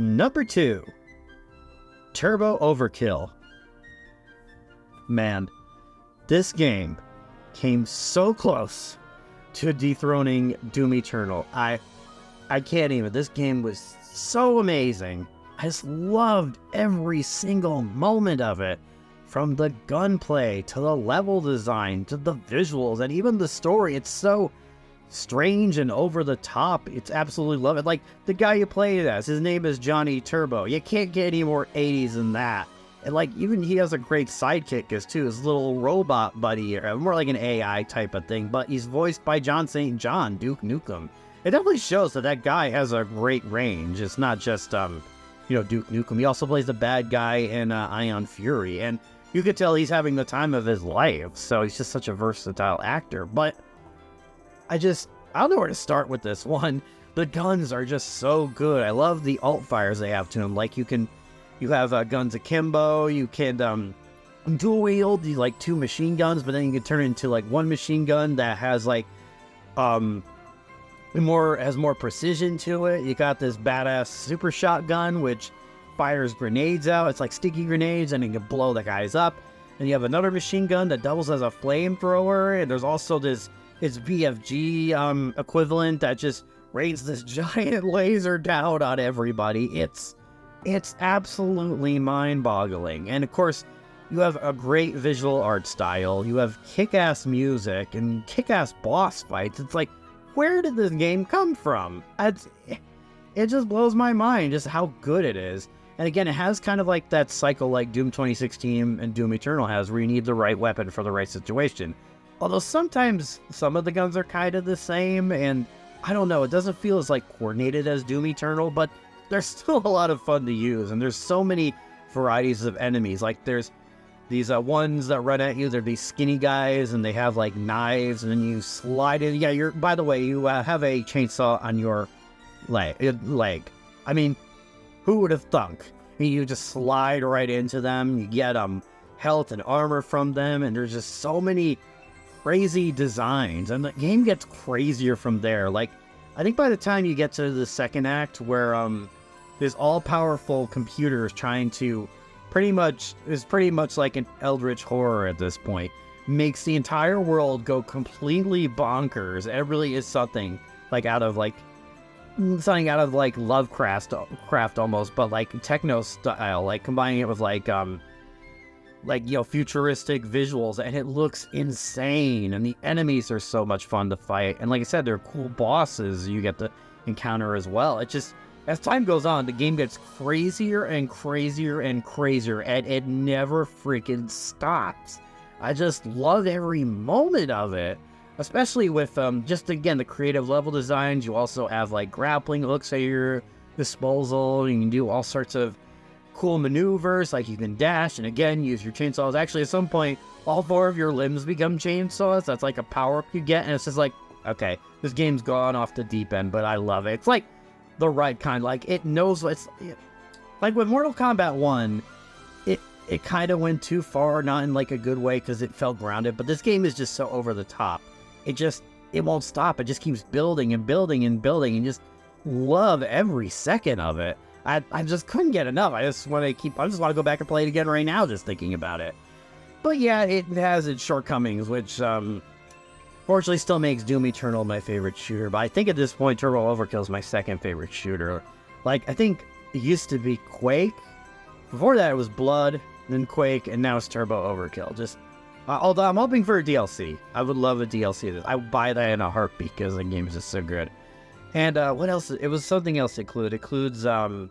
Number 2, Turbo Overkill. Man, this game came so close to dethroning Doom Eternal. I can't even. This game was so amazing. I just loved every single moment of it. From the gunplay, to the level design, to the visuals, and even the story. It's so strange and over the top. It's absolutely love it. Like, the guy you play it as, his name is Johnny Turbo. You can't get any more 80s than that. And, like, even he has a great sidekick as too, his little robot buddy, or more like an AI type of thing, but he's voiced by John St. John, Duke Nukem. It definitely shows that that guy has a great range. It's not just, Duke Nukem. He also plays the bad guy in Ion Fury, and you could tell he's having the time of his life, so he's just such a versatile actor. But I don't know where to start with this one. The guns are just so good. I love the alt fires they have to them. Like, you have guns akimbo, you can dual wield these like 2 machine guns, but then you can turn it into like 1 machine gun that has like more precision to it. You got this badass super shotgun which fires grenades out. It's like sticky grenades, and you can blow the guys up. And you have another machine gun that doubles as a flamethrower, and there's also this VFG equivalent that just rains this giant laser down on everybody. It's absolutely mind-boggling. And of course, you have a great visual art style. You have kick-ass music and kick-ass boss fights. It's like, where did this game come from? It just blows my mind just how good it is. And again, it has kind of like that cycle like Doom 2016 and Doom Eternal has, where you need the right weapon for the right situation. Although sometimes some of the guns are kind of the same, and I don't know, it doesn't feel as like coordinated as Doom Eternal, but they're still a lot of fun to use. And there's so many varieties of enemies. Like, there's these ones that run at you. They're these skinny guys, and they have like knives, and then you slide in. Yeah, by the way, you have a chainsaw on your leg. I mean, who would have thunk? You just slide right into them. You get health and armor from them, and there's just so many crazy designs, and the game gets crazier from there. Like, I think by the time you get to the second act, where this all-powerful computer is trying to pretty much like an eldritch horror at this point, makes the entire world go completely bonkers. It really is something out of Lovecraft almost, but like techno style, like combining it with futuristic visuals, and it looks insane. And the enemies are so much fun to fight, and like I said, they're cool bosses you get to encounter as well. It just, as time goes on, the game gets crazier and crazier and crazier, and it never freaking stops. I just love every moment of it. Especially with, just again, the creative level designs. You also have, like, grappling hooks at your disposal. You can do all sorts of cool maneuvers, like you can dash, and again, use your chainsaws. Actually, at some point, all 4 of your limbs become chainsaws. That's like a power-up you get, and it's just like, okay, this game's gone off the deep end, but I love it. It's like the right kind. Like, it knows what's... Like, with Mortal Kombat 1, it kind of went too far, not in, like, a good way, because it felt grounded, but this game is just so over the top. It won't stop. It just keeps building and building and building, and just love every second of it. I just couldn't get enough. I just want to go back and play it again right now, just thinking about it. But yeah, it has its shortcomings, which fortunately still makes Doom Eternal my favorite shooter. But I think at this point, Turbo Overkill is my second favorite shooter. Like, I think it used to be Quake. Before that, it was Blood, then Quake, and now it's Turbo Overkill. Just... although I'm hoping for a DLC. I would love a DLC. I would buy that in a heartbeat, because the game is just so good. And what else? It was something else included. It includes a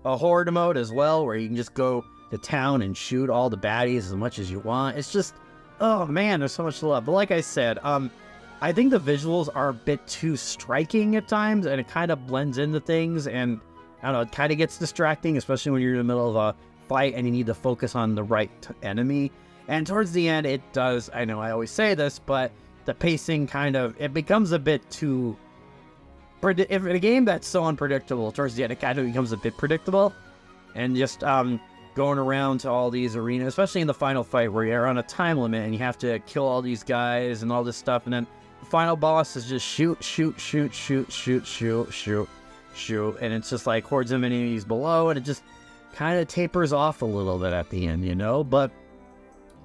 horde mode as well, where you can just go to town and shoot all the baddies as much as you want. It's just, oh man, there's so much to love. But like I said, I think the visuals are a bit too striking at times, and it kind of blends into things, and I don't know, it kind of gets distracting, especially when you're in the middle of a fight and you need to focus on the right enemy. And towards the end, it does, I know I always say this, but the pacing it becomes a bit too... If a game that's so unpredictable, towards the end, it kind of becomes a bit predictable. And just going around to all these arenas, especially in the final fight, where you're on a time limit and you have to kill all these guys and all this stuff. And then the final boss is just shoot, shoot, and it's just like hordes of enemies below, and it just kind of tapers off a little bit at the end, you know? But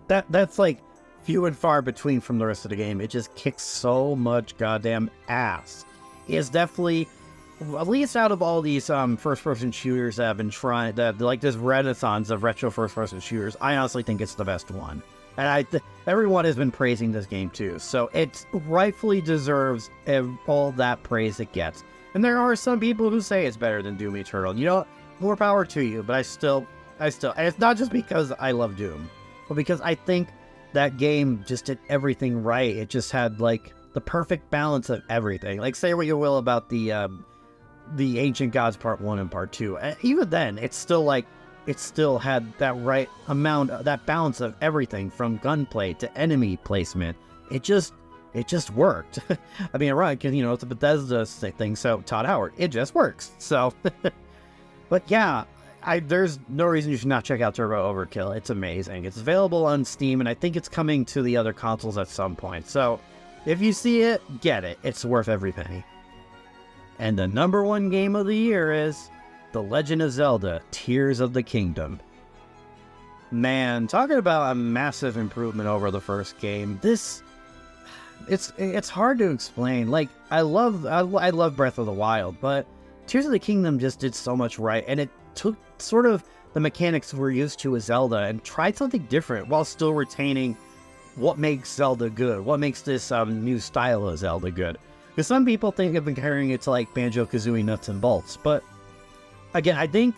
that's like few and far between from the rest of the game. It just kicks so much goddamn ass. It's definitely, at least out of all these first-person shooters that have been trying, that like this renaissance of retro first-person shooters, I honestly think it's the best one. And everyone has been praising this game too, so it rightfully deserves all that praise it gets. And there are some people who say it's better than Doom Eternal. You know, more power to you, but I still, and it's not just because I love Doom, but because I think that game just did everything right. It just had like the perfect balance of everything. Like, say what you will about the Ancient Gods Part 1 and Part 2. Even then, it still had that right amount, that balance of everything from gunplay to enemy placement. It just worked. I mean, right, because, you know, it's a Bethesda thing, so Todd Howard, it just works. So, but yeah, there's no reason you should not check out Turbo Overkill. It's amazing. It's available on Steam, and I think it's coming to the other consoles at some point. So, if you see it, get it. It's worth every penny. And the number one game of the year is The Legend of Zelda: Tears of the Kingdom. Man, talking about a massive improvement over the first game. It's hard to explain. Like, I love Breath of the Wild, but Tears of the Kingdom just did so much right, and it took sort of the mechanics we're used to with Zelda and tried something different while still retaining what makes Zelda good, what makes this new style of Zelda good. Because some people think of comparing it to like Banjo-Kazooie nuts and bolts, but again, I think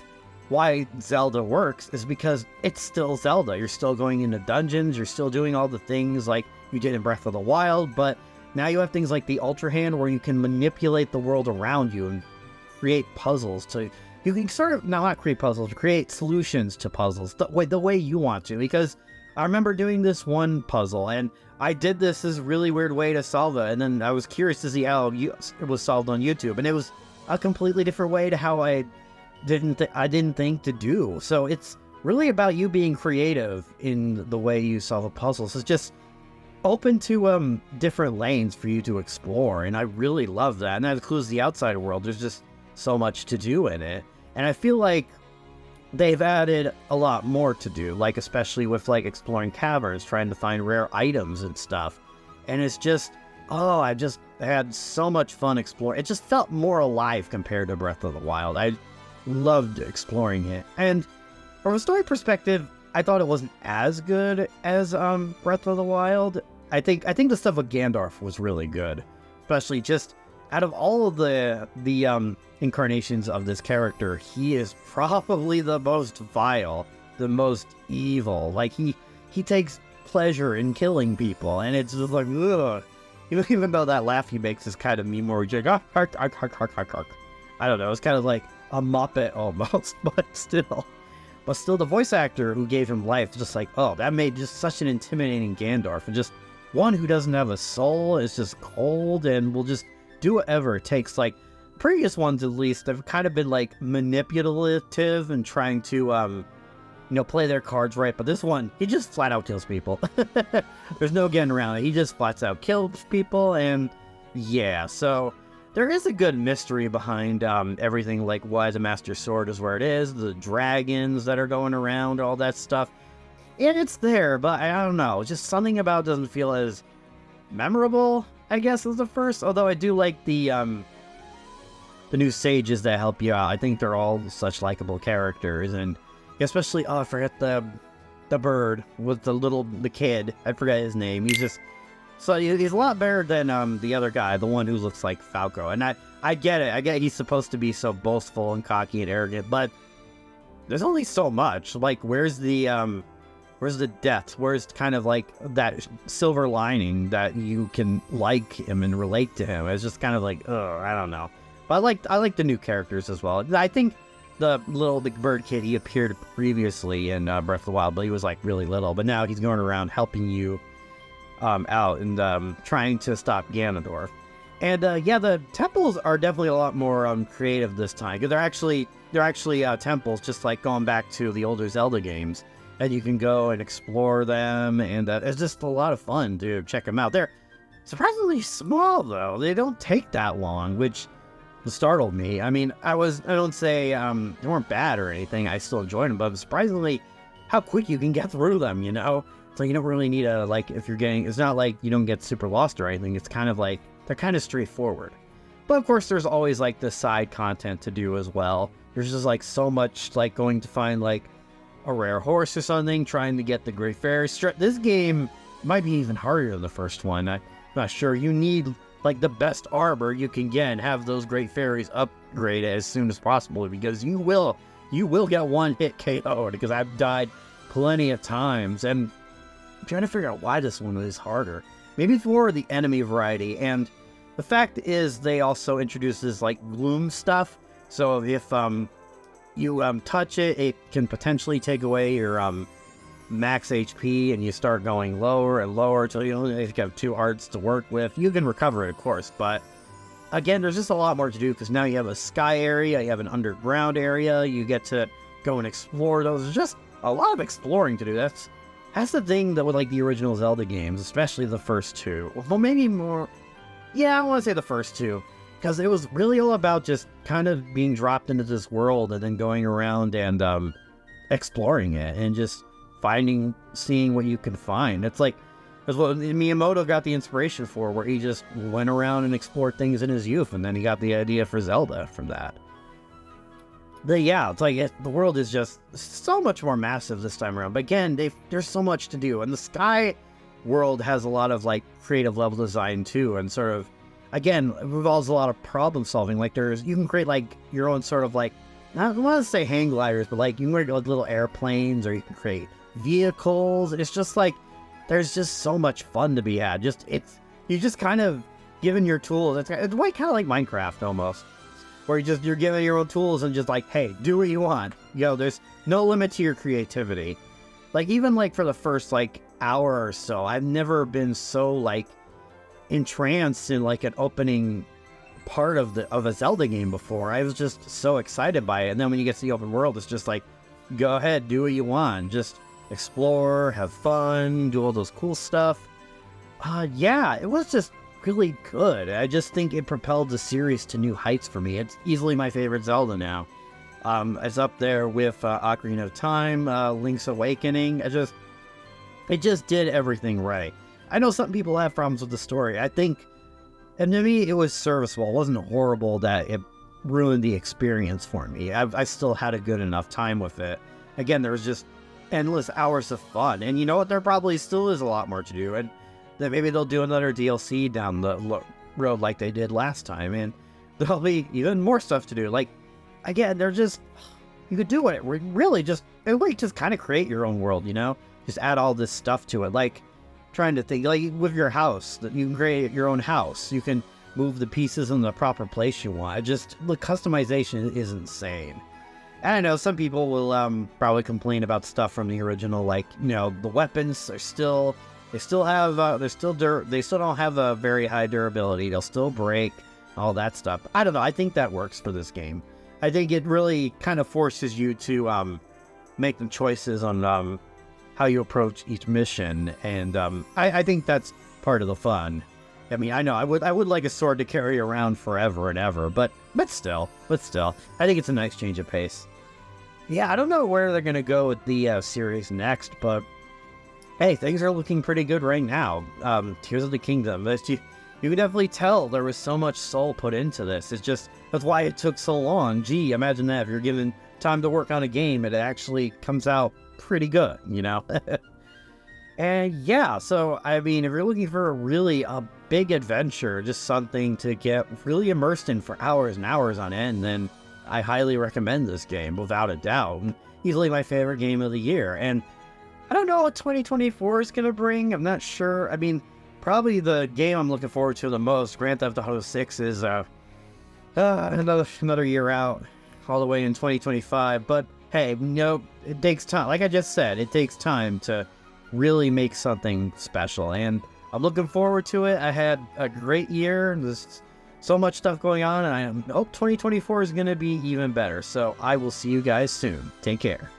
why Zelda works is because it's still Zelda. You're still going into dungeons, you're still doing all the things like you did in Breath of the Wild, but now you have things like the Ultra Hand where you can manipulate the world around you and create puzzles to... You can sort of, not create puzzles, but create solutions to puzzles the way you want to. Because I remember doing this one puzzle, and I did this really weird way to solve it, and then I was curious to see how it was solved on YouTube, and it was a completely different way to how I didn't think to do. So it's really about you being creative in the way you solve a puzzle. So it's just open to different lanes for you to explore, and I really love that. And that includes the outside world. There's just so much to do in it. And I feel like they've added a lot more to do, like especially with like exploring caverns, trying to find rare items and stuff. And it's just, I just had so much fun exploring. It just felt more alive compared to Breath of the Wild. I loved exploring it. And from a story perspective, I thought it wasn't as good as Breath of the Wild. I think the stuff with Gandalf was really good, especially just out of all of the incarnations of this character, he is probably the most vile, the most evil. Like he takes pleasure in killing people, and it's just like, ugh. Even though that laugh he makes is kind of meme where he's like, I don't know, it's kind of like a Muppet almost, but still, the voice actor who gave him life, just like, that made just such an intimidating Gandalf, and just one who doesn't have a soul, is just cold and will just do whatever it takes. Like previous ones, at least, have kind of been like manipulative and trying to play their cards right, but this one, he just flat out kills people. There's no getting around it. He just flat out kills people, and yeah, so there is a good mystery behind everything, like why the Master Sword is where it is, the dragons that are going around, all that stuff. And it's there, but I don't know, just something about it doesn't feel as memorable, I guess, as the first. Although I do like the new sages that help you out. I think they're all such likable characters, and especially, I forget the bird with the kid. I forget his name. He's a lot better than the other guy, the one who looks like Falco. And I get it. I get he's supposed to be so boastful and cocky and arrogant, but there's only so much. Like, where's the depth? Where's kind of like that silver lining that you can like him and relate to him? It's just kind of like, I don't know. But I like the new characters as well. I think the bird kid, he appeared previously in Breath of the Wild, but he was like really little. But now he's going around helping you out and trying to stop Ganondorf. And the temples are definitely a lot more creative this time, because they're actually temples, just like going back to the older Zelda games, and you can go and explore them, and it's just a lot of fun to check them out. They're surprisingly small though. They don't take that long, which startled me. I mean, I don't say they weren't bad or anything. I still enjoyed them, but surprisingly, how quick you can get through them, you know? So you don't really need a, like, if you're getting, it's not like you don't get super lost or anything. It's kind of like, they're kind of straightforward. But of course, there's always like the side content to do as well. There's just like so much, like going to find like a rare horse or something, trying to get the Great Fairy. This game might be even harder than the first one. I'm not sure. You need like the best armor you can get and have those Great Fairies upgraded as soon as possible, because you will get one hit KO'd, because I've died plenty of times. And I'm trying to figure out why this one is harder. Maybe for the enemy variety. And the fact is, they also introduce this like gloom stuff. So if you touch it, it can potentially take away your max HP, and you start going lower and lower until you only have 2 hearts to work with. You can recover it, of course, but again, there's just a lot more to do, because now you have a sky area, you have an underground area, you get to go and explore those. There's just a lot of exploring to do. That's the thing that with like the original Zelda games, especially the first 2. Well, maybe more. Yeah, I want to say the first 2. Because it was really all about just kind of being dropped into this world and then going around and exploring it and just seeing what you can find. It's like, that's what Miyamoto got the inspiration for, where he just went around and explored things in his youth, and then he got the idea for Zelda from that. Yeah, it's like the world is just so much more massive this time around. But again, there's so much to do, and the Sky world has a lot of like creative level design too, and sort of, again, it involves a lot of problem solving. Like you can create like your own sort of like, I don't want to say hang gliders, but like you can create like little airplanes, or you can create vehicles. It's just like, there's just so much fun to be had. You just kind of given your tools. It's kind of like Minecraft almost, where you're given your own tools and just like, hey, do what you want. You know, there's no limit to your creativity. Like even like for the first like hour or so, I've never been so like entranced in like an opening part of a Zelda game before. I was just so excited by it. And then when you get to the open world, it's just like, go ahead, do what you want. Just explore, have fun, do all those cool stuff. Yeah, it was just really good. I just think it propelled the series to new heights for me. It's easily my favorite Zelda now. It's up there with Ocarina of Time, Link's Awakening. It just did everything right. I know some people have problems with the story. I think, and to me, it was serviceable. It wasn't horrible that it ruined the experience for me. I still had a good enough time with it. Again, there was just endless hours of fun. And you know what? There probably still is a lot more to do. And then maybe they'll do another DLC down the road like they did last time. And there'll be even more stuff to do. Like, again, you could do it. Really just kind of create your own world, you know? Just add all this stuff to it. Like, trying to think, like with your house, that you can create your own house. You can move the pieces in the proper place you want. The customization is insane. And I know some people will probably complain about stuff from the original, like, you know, the weapons they still don't have a very high durability. They'll still break, all that stuff. I don't know. I think that works for this game. I think it really kind of forces you to make the choices on how you approach each mission, and I think that's part of the fun. I mean, I know I would like a sword to carry around forever and ever, but still, I think it's a nice change of pace. Yeah, I don't know where they're gonna go with the series next, but hey, things are looking pretty good right now. Tears of the Kingdom. You can definitely tell there was so much soul put into this. That's why it took so long. Gee, imagine that if you're given time to work on a game, it actually comes out pretty good, you know? And yeah, so I mean, if you're looking for a big adventure, just something to get really immersed in for hours and hours on end, then I highly recommend this game, without a doubt. Easily my favorite game of the year. And I don't know what 2024 is going to bring. I'm not sure. I mean, probably the game I'm looking forward to the most, Grand Theft Auto 6, is another year out, all the way in 2025. But hey, you know, it takes time. Like I just said, it takes time to really make something special. And I'm looking forward to it. I had a great year. There's so much stuff going on, and I hope 2024 is going to be even better. So I will see you guys soon. Take care.